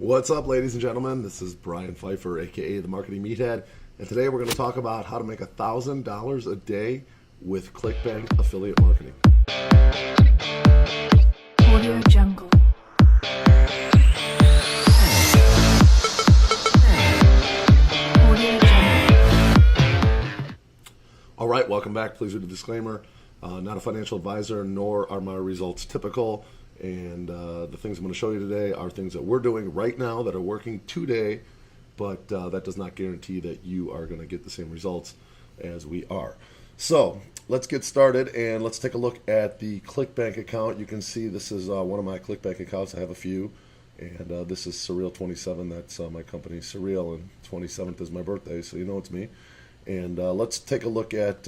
What's up, ladies and gentlemen? This is Brian Pfeiffer, aka the Marketing Meathead, and today we're going to talk about how to make $1,000 a day with ClickBank affiliate marketing. Audio Jungle. Audio Jungle. All right, welcome back. Please read the disclaimer. Not a financial advisor, nor are my results typical. And the things I'm going to show you today are things that we're doing right now that are working today, but that does not guarantee that you are going to get the same results as we are. So let's get started and let's take a look at the ClickBank account. You can see this is one of my ClickBank accounts. I have a few, and this is Surreal27. That's my company, Surreal, and 27th is my birthday, so you know it's me. And let's take a look at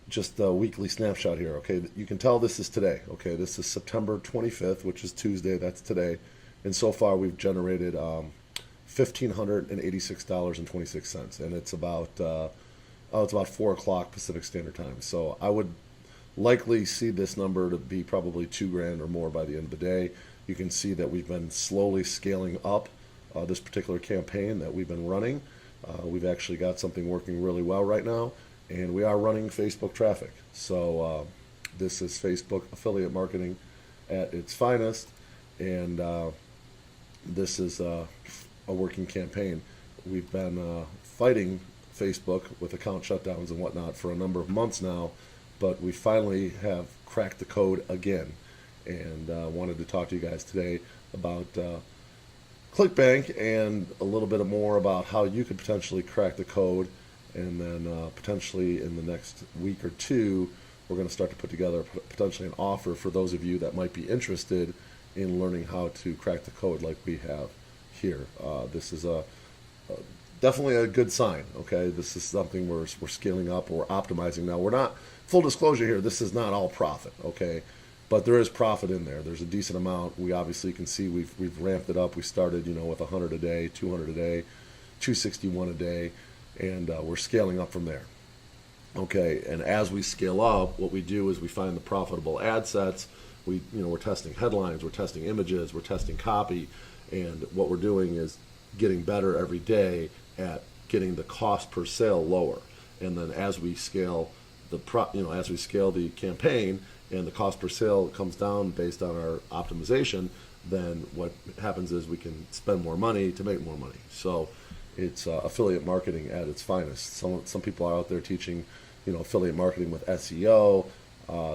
just a weekly snapshot here. Okay, you can tell this is today. Okay, this is September 25th, which is Tuesday. That's today, and so far we've generated $1,586.26, and it's about 4 o'clock Pacific Standard Time. So I would likely see this number to be probably $2,000 or more by the end of the day. You can see that we've been slowly scaling up this particular campaign that we've been running. We've actually got something working really well right now. And we are running Facebook traffic. So this is Facebook affiliate marketing at its finest. And this is a working campaign. We've been fighting Facebook with account shutdowns and whatnot for a number of months now, but we finally have cracked the code again. And wanted to talk to you guys today about ClickBank and a little bit more about how you could potentially crack the code. And then potentially in the next week or two, we're going to start to put together potentially an offer for those of you that might be interested in learning how to crack the code like we have here. This is definitely a good sign. Okay, this is something we're scaling up, we're optimizing now. We're not, full disclosure here, this is not all profit. Okay, but there is profit in there. There's a decent amount. We obviously can see we've ramped it up. We started with 100 a day, 200 a day, 261 a day. And we're scaling up from there. Okay, and as we scale up, what we do is we find the profitable ad sets. We're testing headlines, we're testing images, we're testing copy, and what we're doing is getting better every day at getting the cost per sale lower. And then as we scale the campaign and the cost per sale comes down based on our optimization, then what happens is we can spend more money to make more money. So it's affiliate marketing at its finest. Some people are out there teaching, affiliate marketing with SEO.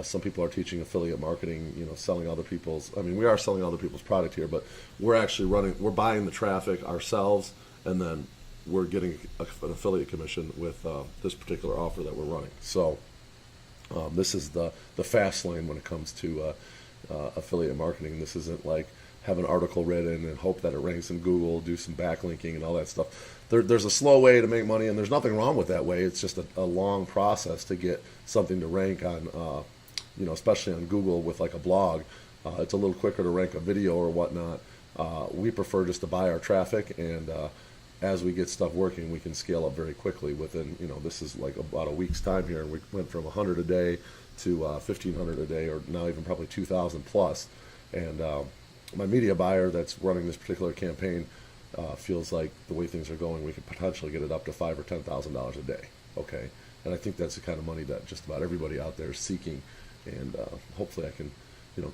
Some people are teaching affiliate marketing, selling other people's. I mean, we are selling other people's product here, but we're actually we're buying the traffic ourselves, and then we're getting an affiliate commission with this particular offer that we're running. So this is the fast lane when it comes to affiliate marketing. This isn't like have an article written and hope that it ranks in Google, do some backlinking and all that stuff. There's a slow way to make money, and there's nothing wrong with that way. It's just a long process to get something to rank on, especially on Google with like a blog. It's a little quicker to rank a video or whatnot. We prefer just to buy our traffic, and as we get stuff working, we can scale up very quickly within, this is like about a week's time here, and we went from 100 a day to 1,500 a day, or now even probably 2,000 plus. And my media buyer that's running this particular campaign feels like the way things are going, we could potentially get it up to $5,000 or $10,000 a day. Okay, and I think that's the kind of money that just about everybody out there is seeking. And hopefully, I can,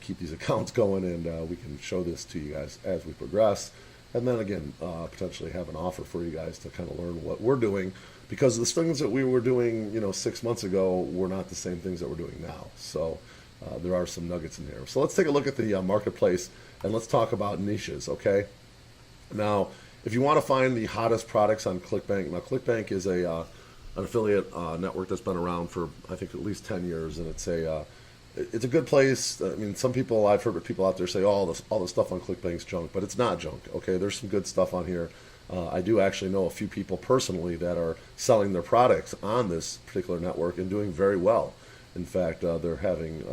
keep these accounts going, and we can show this to you guys as we progress. And then again, potentially have an offer for you guys to kind of learn what we're doing, because the things that we were doing, 6 months ago, were not the same things that we're doing now. So there are some nuggets in there. So let's take a look at the marketplace, and let's talk about niches, okay? Now, if you want to find the hottest products on ClickBank, now ClickBank is an affiliate network that's been around for, I think, at least 10 years, and it's a good place. I mean, I've heard people out there say, all the stuff on ClickBank's junk, but it's not junk, okay? There's some good stuff on here. I do actually know a few people personally that are selling their products on this particular network and doing very well. In fact, they're having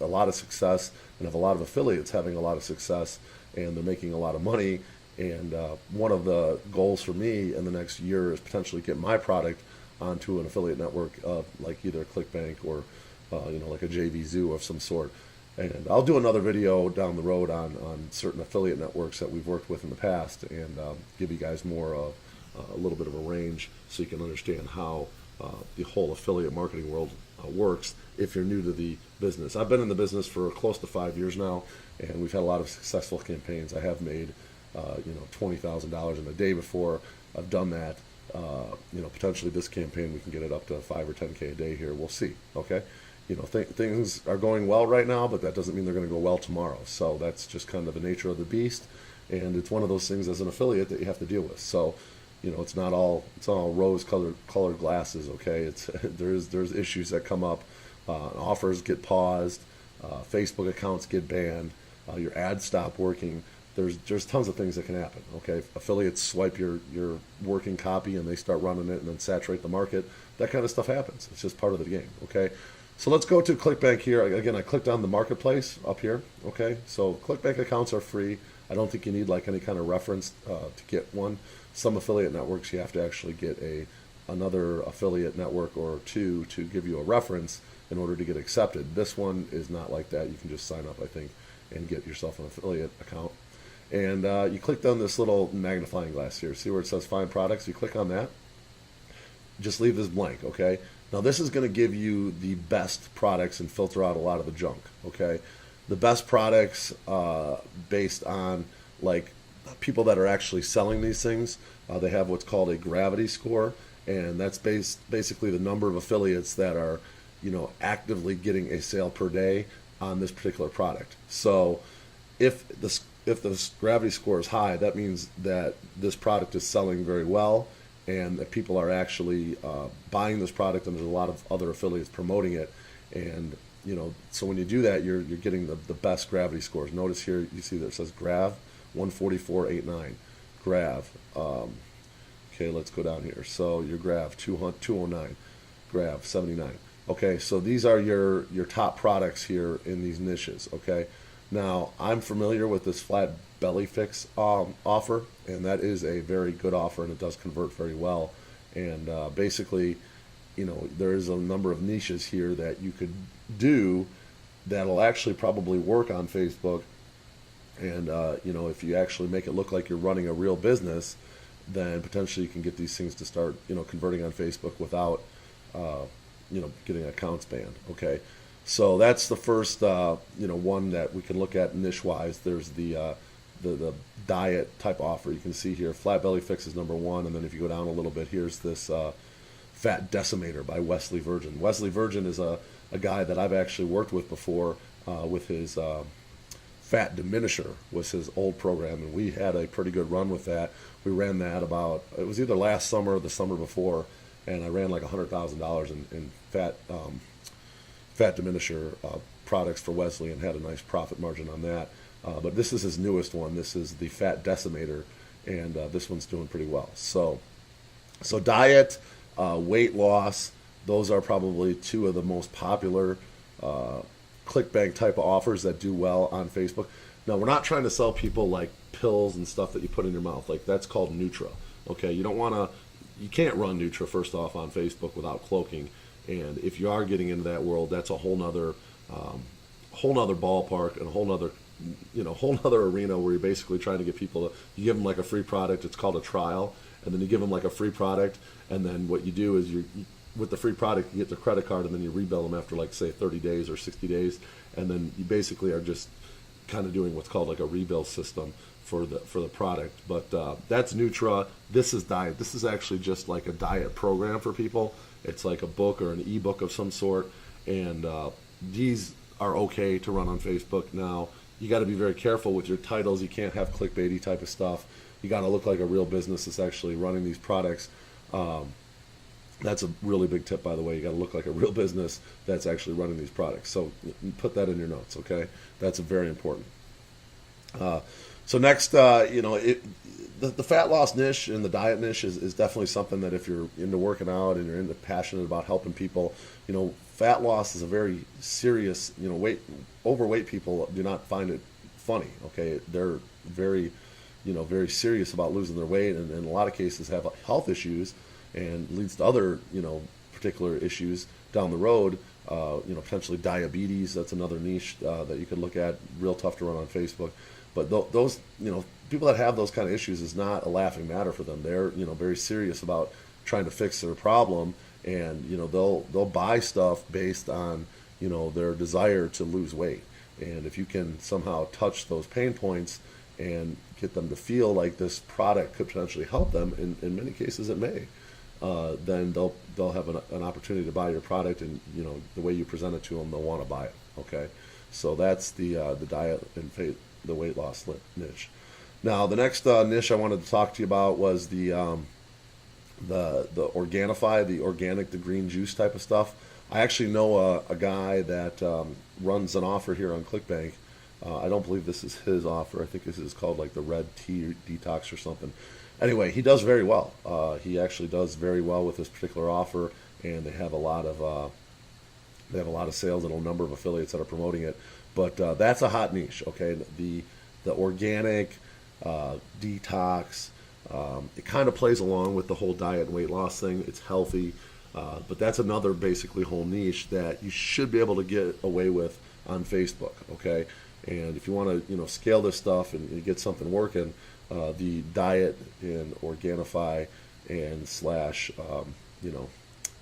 a lot of success, and have a lot of affiliates having a lot of success, and they're making a lot of money. And one of the goals for me in the next year is potentially get my product onto an affiliate network like either ClickBank or like a JV Zoo of some sort. And I'll do another video down the road on certain affiliate networks that we've worked with in the past, and give you guys more of a little bit of a range so you can understand how the whole affiliate marketing world works if you're new to the business. I've been in the business for close to 5 years now, and we've had a lot of successful campaigns. I have made $20,000 in a day before. I've done that. Potentially this campaign we can get it up to 5 or 10K a day here. We'll see. Okay. Things are going well right now, but that doesn't mean they're going to go well tomorrow. So that's just kind of the nature of the beast, and it's one of those things as an affiliate that you have to deal with. So, it's not all rose-colored glasses. Okay, there's issues that come up. Offers get paused, Facebook accounts get banned, your ads stop working. There's tons of things that can happen. Okay, affiliates swipe your working copy and they start running it and then saturate the market. That kind of stuff happens. It's just part of the game. Okay. So let's go to ClickBank here. Again, I clicked on the marketplace up here. Okay, so ClickBank accounts are free. I don't think you need like any kind of reference to get one. Some affiliate networks you have to actually get another affiliate network or two to give you a reference in order to get accepted. This one is not like that. You can just sign up, I think, and get yourself an affiliate account. And you clicked on this little magnifying glass here. See where it says Find Products? You click on that. Just leave this blank, okay? Now this is going to give you the best products and filter out a lot of the junk, okay? The best products based on like people that are actually selling these things. They have what's called a gravity score, and that's basically the number of affiliates that are, actively getting a sale per day on this particular product. So if the gravity score is high, that means that this product is selling very well, and that people are actually buying this product, and there's a lot of other affiliates promoting it. And so when you do that, you're getting the best gravity scores. Notice here you see that it says Grav 144.89, Grav. Okay, let's go down here. So your Grav 209, Grav 79. Okay, so these are your top products here in these niches. Okay, now I'm familiar with this flat belly fix offer, and that is a very good offer, and it does convert very well. And basically, there is a number of niches here that you could do that'll actually probably work on Facebook. And if you actually make it look like you're running a real business, then potentially you can get these things to start converting on Facebook without getting accounts banned. Okay, so that's the first one that we can look at niche wise. There's the diet type offer. You can see here Flat Belly Fix is number one, and then if you go down a little bit, here's this Fat Decimator by Wesley Virgin. Wesley Virgin is a guy that I've actually worked with before with his Fat Diminisher was his old program, and we had a pretty good run with that. We ran that it was either last summer or the summer before, and I ran like $100,000 in Fat Diminisher products for Wesley and had a nice profit margin on that. But this is his newest one. This is the Fat Decimator, and this one's doing pretty well. So diet, weight loss, those are probably two of the most popular ClickBank type of offers that do well on Facebook. Now, we're not trying to sell people like pills and stuff that you put in your mouth. Like that's called Nutra. Okay, you can't run Nutra first off on Facebook without cloaking. And if you are getting into that world, that's a whole nother ballpark and a whole nother arena where you're basically trying to get people to, you give them like a free product. It's called a trial, and then you give them like a free product, and then what you do is with the free product, you get their credit card, and then you rebill them after like say 30 days or 60 days, and then you basically are just kind of doing what's called like a rebill system for the product. But that's Nutra. This is diet. This is actually just like a diet program for people. It's like a book or an ebook of some sort, and these are okay to run on Facebook. Now you got to be very careful with your titles. You can't have clickbaity type of stuff. You got to look like a real business that's actually running these products. That's a really big tip, by the way. You got to look like a real business that's actually running these products. So put that in your notes, okay? That's very important. So next, the fat loss niche and the diet niche is definitely something that if you're into working out and you're passionate about helping people, fat loss is a very serious, overweight people do not find it funny, okay? They're very, very serious about losing their weight, and in a lot of cases have health issues and leads to other, particular issues down the road Potentially diabetes. That's another niche that you could look at. Real tough to run on Facebook. But those, people that have those kind of issues is not a laughing matter for them. They're, very serious about trying to fix their problem, and they'll buy stuff based on their desire to lose weight. And if you can somehow touch those pain points and get them to feel like this product could potentially help them, in many cases it may, then they'll have an opportunity to buy your product, and the way you present it to them, they'll want to buy it. Okay, so that's the diet and the weight loss niche. Now the next niche I wanted to talk to you about was the Organifi, the organic, the green juice type of stuff. I actually know a guy that runs an offer here on ClickBank. I don't believe this is his offer. I think this is called like the Red Tea Detox or something. Anyway, he does very well. He actually does very well with this particular offer, and they have a lot of sales and a number of affiliates that are promoting it. But that's a hot niche. Okay, the organic detox. It kind of plays along with the whole diet and weight loss thing. It's healthy, but that's another basically whole niche that you should be able to get away with on Facebook. Okay, and if you want to scale this stuff and get something working, the diet and Organifi and slash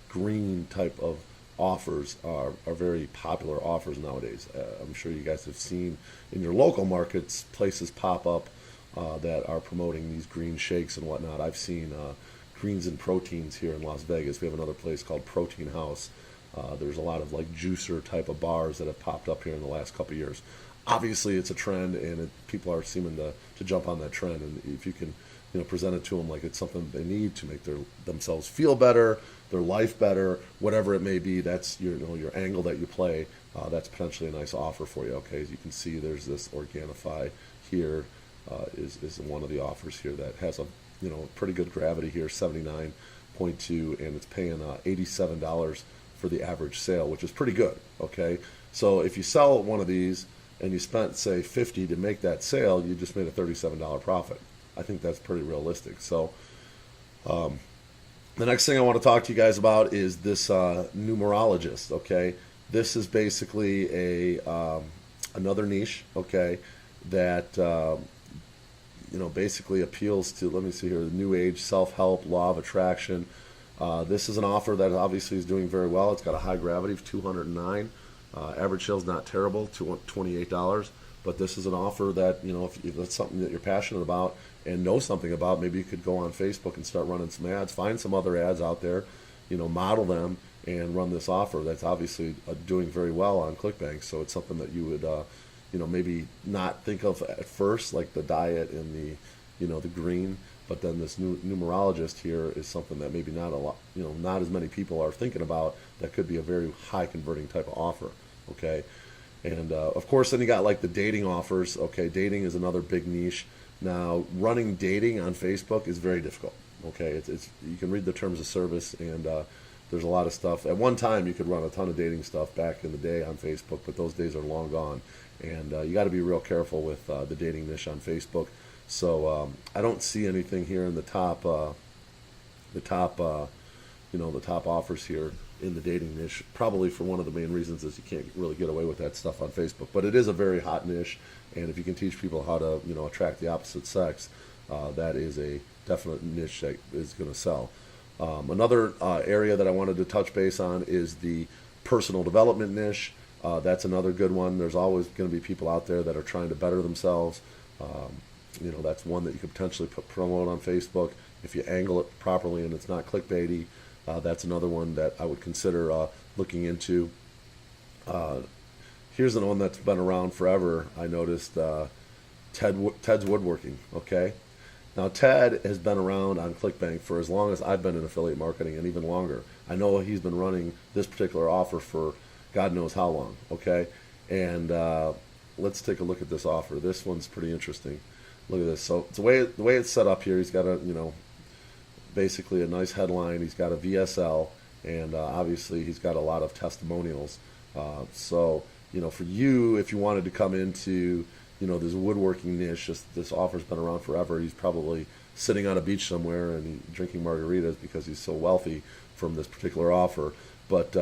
green type of offers are very popular offers nowadays. I'm sure you guys have seen in your local markets places pop up that are promoting these green shakes and whatnot. I've seen greens and proteins here in Las Vegas. We have another place called Protein House. There's a lot of like juicer type of bars that have popped up here in the last couple of years. Obviously, it's a trend, and people are seeming to jump on that trend. And if you can, present it to them like it's something they need to make themselves feel better, their life better, whatever it may be, that's your angle that you play. That's potentially a nice offer for you. Okay, as you can see, there's this Organifi here. Is one of the offers here that has a pretty good gravity here, 79.2, and it's paying $87 for the average sale, which is pretty good. Okay, so if you sell one of these and you spent say $50 to make that sale, you just made a $37 profit. I think that's pretty realistic. So the next thing I want to talk to you guys about is this numerologist. Okay, this is basically another niche. Okay, that basically appeals to, let me see here, the new age, self-help, law of attraction. This is an offer that obviously is doing very well. It's got a high gravity of 209. Average sale is not terrible, $28. But this is an offer that, if that's something that you're passionate about and know something about, maybe you could go on Facebook and start running some ads, find some other ads out there, model them and run this offer. That's obviously doing very well on ClickBank. So it's something that you would, maybe not think of at first, like the diet and the green, but then this new numerologist here is something that maybe not a lot, not as many people are thinking about. That could be a very high converting type of offer. Okay, and of course, then you got like the dating offers. Okay, dating is another big niche. Now, running dating on Facebook is very difficult. Okay, it's you can read the terms of service, and there's a lot of stuff. At one time, you could run a ton of dating stuff back in the day on Facebook, but those days are long gone. And you got to be real careful with the dating niche on Facebook. So I don't see anything here in the top offers here in the dating niche. Probably for one of the main reasons is you can't really get away with that stuff on Facebook. But it is a very hot niche, and if you can teach people how to attract the opposite sex, that is a definite niche that is going to sell. Another area that I wanted to touch base on is the personal development niche. That's another good one. There's always going to be people out there that are trying to better themselves. That's one that you could potentially promote on Facebook if you angle it properly and it's not clickbaity. That's another one that I would consider looking into. Here's the one that's been around forever. I noticed Ted's Woodworking. Okay, now Ted has been around on ClickBank for as long as I've been in affiliate marketing, and even longer. I know he's been running this particular offer for God knows how long. Okay, and let's take a look at this offer. This one's pretty interesting. Look at this. So the way it's set up here, he's got basically a nice headline. He's got a VSL, and obviously he's got a lot of testimonials. So for you, if you wanted to come into this woodworking niche, this offer's been around forever. He's probably sitting on a beach somewhere and drinking margaritas because he's so wealthy from this particular offer. but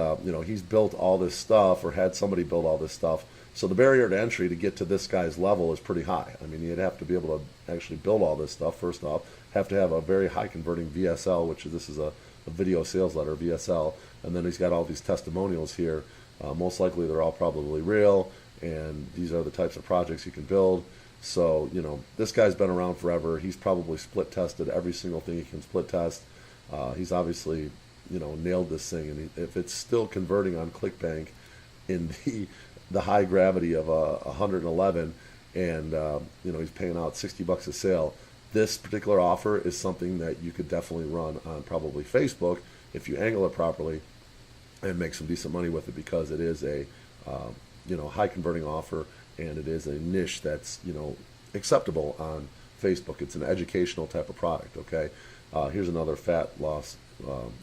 he's built all this stuff, or had somebody build all this stuff. So the barrier to entry to get to this guy's level is pretty high. I mean, you'd have to be able to actually build all this stuff. First off, have to have a very high converting VSL, which this is a video sales letter, VSL, and then he's got all these testimonials here. Most likely they're all probably real, and these are the types of projects you can build. So, this guy's been around forever. He's probably split tested every single thing he can split test. He's obviously, nailed this thing. And if it's still converting on ClickBank in the high gravity of 111, and he's paying out $60 a sale, this particular offer is something that you could definitely run on probably Facebook if you angle it properly and make some decent money with it, because it is a high converting offer, and it is a niche that's acceptable on Facebook. It's an educational type of product. Okay, here's another fat loss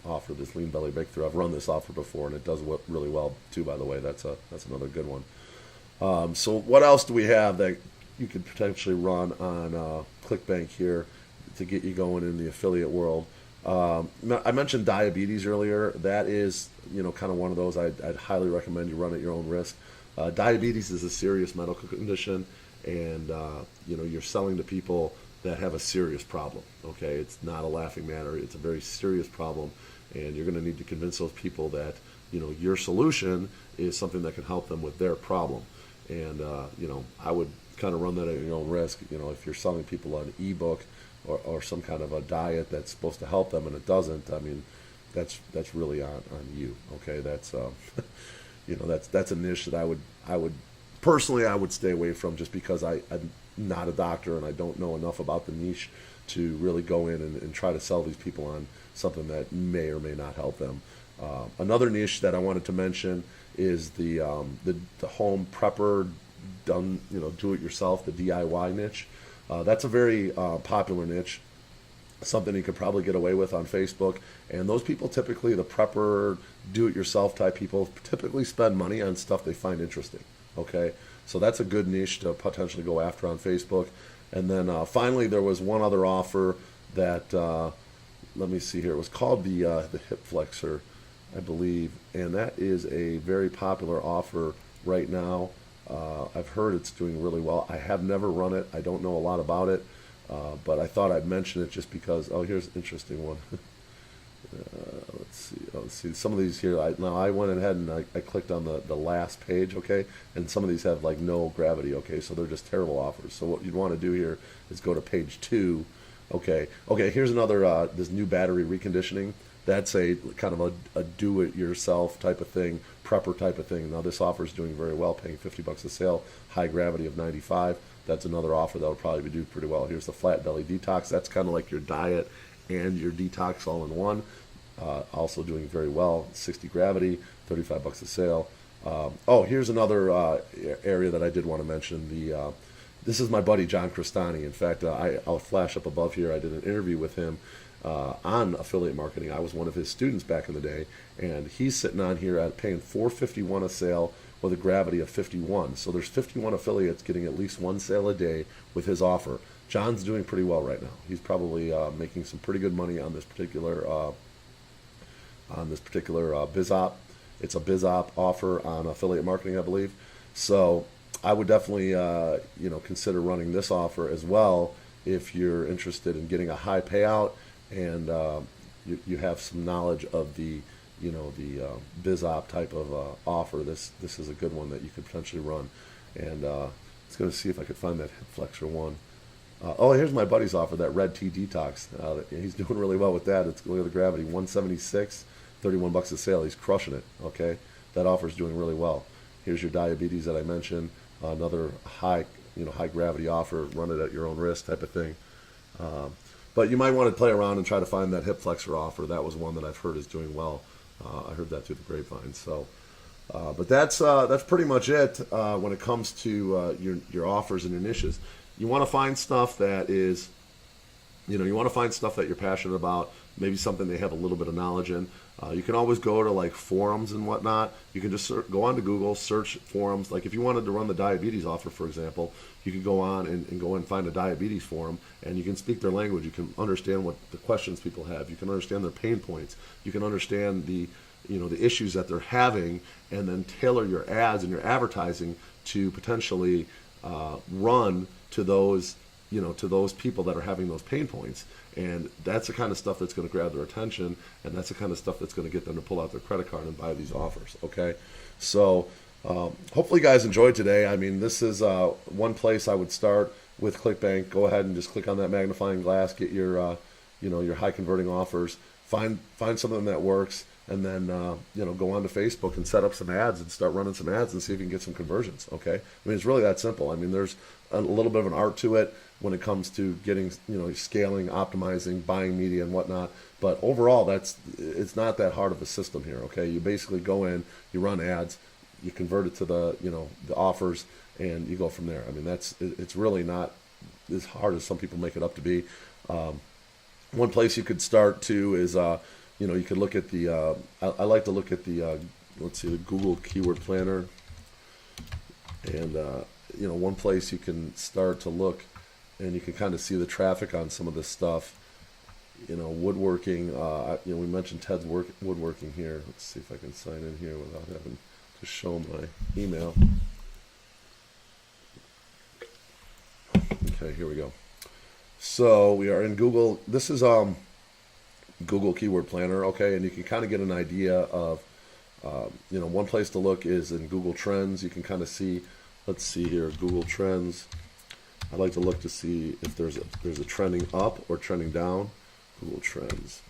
offer, this lean belly breakthrough. I've run this offer before, and it does really well too, by the way. That's another good one. So what else do we have that you could potentially run on ClickBank here to get you going in the affiliate world? I mentioned diabetes earlier. That is kind of one of those I'd highly recommend you run at your own risk. Diabetes is a serious medical condition, and you're selling to people that have a serious problem. Okay, it's not a laughing matter. It's a very serious problem, and you're going to need to convince those people that your solution is something that can help them with their problem. And I would kind of run that at your own risk. If you're selling people an ebook or some kind of a diet that's supposed to help them and it doesn't, I mean, that's really on you. Okay, that's that's a niche that I would personally stay away from, just because I'm not a doctor and I don't know enough about the niche to really go in and try to sell these people on something that may or may not help them. Another niche that I wanted to mention is the home prepper, done do it yourself, the DIY niche. That's a very popular niche, something you could probably get away with on Facebook. And those people, typically the prepper, do it yourself type people, typically spend money on stuff they find interesting. Okay, so that's a good niche to potentially go after on Facebook. And then finally, there was one other offer that let me see here. It was called the hip flexor, I believe, and that is a very popular offer right now. I've heard it's doing really well. I have never run it. I don't know a lot about it, but I thought I'd mention it just because. Oh, here's an interesting one. Let's see. Some of these here. I went ahead and I clicked on the last page. Okay, and some of these have like no gravity. Okay, so they're just terrible offers. So what you'd want to do here is go to page 2. Okay. Here's another. This new battery reconditioning. That's a kind of a do-it-yourself type of thing, prepper type of thing. Now this offer is doing very well, paying $50 a sale, high gravity of 95. That's another offer that will probably do pretty well. Here's the flat belly detox. That's kind of like your diet and your detox all in one. Also doing very well, 60 gravity, $35 a sale. Here's another area that I did want to mention. This is my buddy John Cristani. In fact, I'll flash up above here. I did an interview with him on affiliate marketing. I was one of his students back in the day, and he's sitting on here at paying $451 a sale with a gravity of 51. So there's 51 affiliates getting at least one sale a day with his offer. John's doing pretty well right now. He's probably making some pretty good money on this particular BizOp. It's a BizOp offer on affiliate marketing, I believe. So I would definitely consider running this offer as well if you're interested in getting a high payout and you have some knowledge of the BizOp type of offer. This is a good one that you could potentially run. And let's go see if I could find that hip flexor one. Here's my buddy's offer, that red tea detox. He's doing really well with that. It's going to the gravity 176, $31 a sale. He's crushing it. Okay, that offer is doing really well. Here's your diabetes that I mentioned. Another high gravity offer. Run it at your own risk type of thing. But you might want to play around and try to find that hip flexor offer. That was one that I've heard is doing well. I heard that through the grapevine. So, but that's pretty much it when it comes to your offers and your niches. You want to find stuff that is, you want to find stuff that you're passionate about. Maybe something they have a little bit of knowledge in. You can always go to like forums and whatnot. You can just go on to Google, search forums. Like if you wanted to run the diabetes offer, for example, you could go on and go and find a diabetes forum, and you can speak their language. You can understand what the questions people have. You can understand their pain points. You can understand the the issues that they're having, and then tailor your ads and your advertising to potentially run to those people that are having those pain points. And that's the kind of stuff that's going to grab their attention, and that's the kind of stuff that's going to get them to pull out their credit card and buy these offers. Okay, so hopefully you guys enjoyed today. I mean, this is one place I would start with ClickBank. Go ahead and just click on that magnifying glass, get your your high converting offers, find something that works, and then go onto Facebook and set up some ads and start running some ads and see if you can get some conversions. Okay, I mean, it's really that simple. I mean, there's a little bit of an art to it when it comes to getting scaling, optimizing, buying media and whatnot. But overall, it's not that hard of a system here. Okay, you basically go in, you run ads, you convert it to the the offers, and you go from there. I mean, it's really not as hard as some people make it up to be. One place you could start too is you could look at the I like to look at the let's see, the Google Keyword Planner, and one place you can start to look, and you can kind of see the traffic on some of this stuff. Woodworking. We mentioned Ted's Woodworking here. Let's see if I can sign in here without having to show my email. Okay, here we go. So we are in Google. This is Google Keyword Planner. Okay, and you can kind of get an idea of one place to look is in Google Trends. You can kind of see. Let's see here, Google Trends. I like to look to see if there's a trending up or trending down. Google Trends.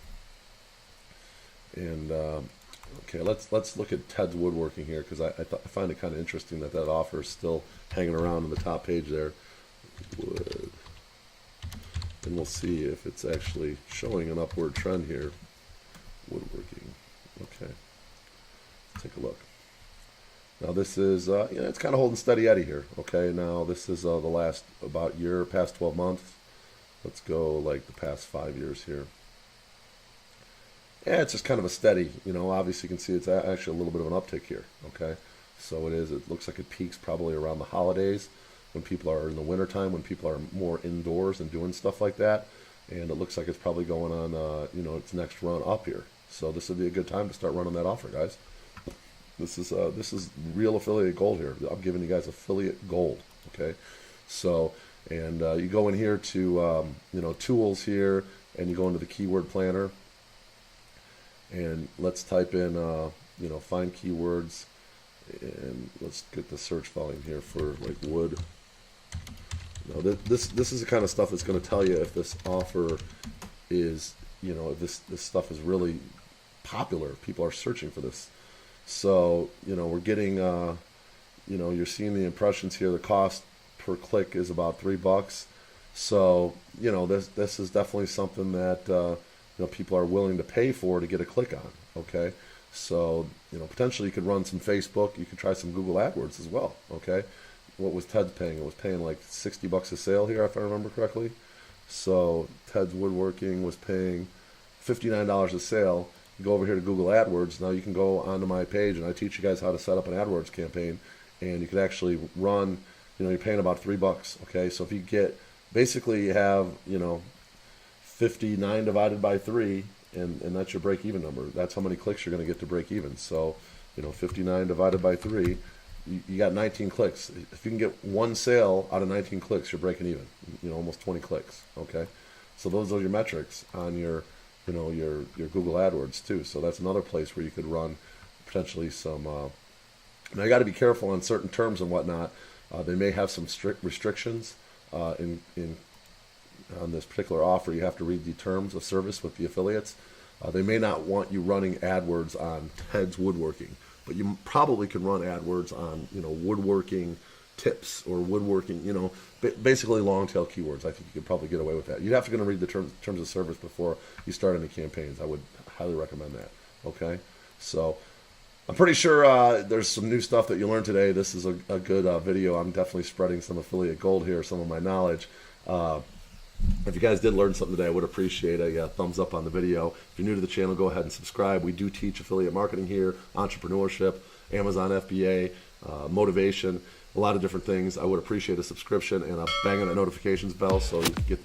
And okay, let's look at Ted's Woodworking here, because I find it kind of interesting that offer is still hanging around on the top page there. Wood. And we'll see if it's actually showing an upward trend here. Woodworking. Okay, let's take a look. Now this is, it's kind of holding steady Eddie here. Okay, now this is the last past 12 months. Let's go like the past 5 years here. Yeah, it's just kind of a steady, obviously you can see it's actually a little bit of an uptick here. Okay, so it looks like it peaks probably around the holidays, when people are in the wintertime, when people are more indoors and doing stuff like that. And it looks like it's probably going on, its next run up here. So this would be a good time to start running that offer, guys. This is real affiliate gold here. I'm giving you guys affiliate gold. Okay, so and you go in here to tools here, and you go into the keyword planner, and let's type in find keywords, and let's get the search volume here for like wood. Now this is the kind of stuff that's going to tell you if this offer is if this stuff is really popular. People are searching for this. So, we're getting, you're seeing the impressions here. The cost per click is about $3. So, this is definitely something that, people are willing to pay for to get a click on. Okay. So, potentially you could run some Facebook. You could try some Google AdWords as well. Okay. What was Ted paying? It was paying like $60 a sale here, if I remember correctly. So Ted's Woodworking was paying $59 a sale. You go over here to Google AdWords. Now you can go onto my page, and I teach you guys how to set up an AdWords campaign, and you could actually run. You're paying about $3. Okay, so if you get basically you have 59 divided by 3, and that's your break even number. That's how many clicks you're going to get to break even. So 59 divided by 3, you got 19 clicks. If you can get one sale out of 19 clicks, you're breaking even. Almost 20 clicks. Okay, so those are your metrics on your your Google AdWords too. So that's another place where you could run potentially some. Now you got to be careful on certain terms and whatnot. They may have some strict restrictions in on this particular offer. You have to read the terms of service with the affiliates. They may not want you running AdWords on Ted's Woodworking, but you probably can run AdWords on woodworking tips or woodworking, basically long tail keywords. I think you could probably get away with that. You'd have to read the terms of service before you start any campaigns. I would highly recommend that. Okay, so I'm pretty sure there's some new stuff that you learned today. This is a good video. I'm definitely spreading some affiliate gold here, some of my knowledge. If you guys did learn something today, I would appreciate a thumbs up on the video. If you're new to the channel, go ahead and subscribe. We do teach affiliate marketing here, entrepreneurship, Amazon FBA, motivation. a lot of different things. I would appreciate a subscription and a bang on the notifications bell so you get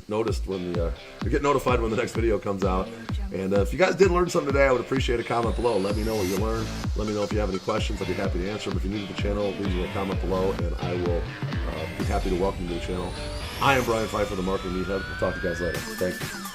noticed when you get notified when the next video comes out. And if you guys did learn something today, I would appreciate a comment below. Let me know what you learned. Let me know if you have any questions. I'd be happy to answer them. If you're new to the channel, leave me a comment below, and I will be happy to welcome you to the channel. I am Brian Pfeiffer, the Marketing Meathead. We'll talk to you guys later. Thank you.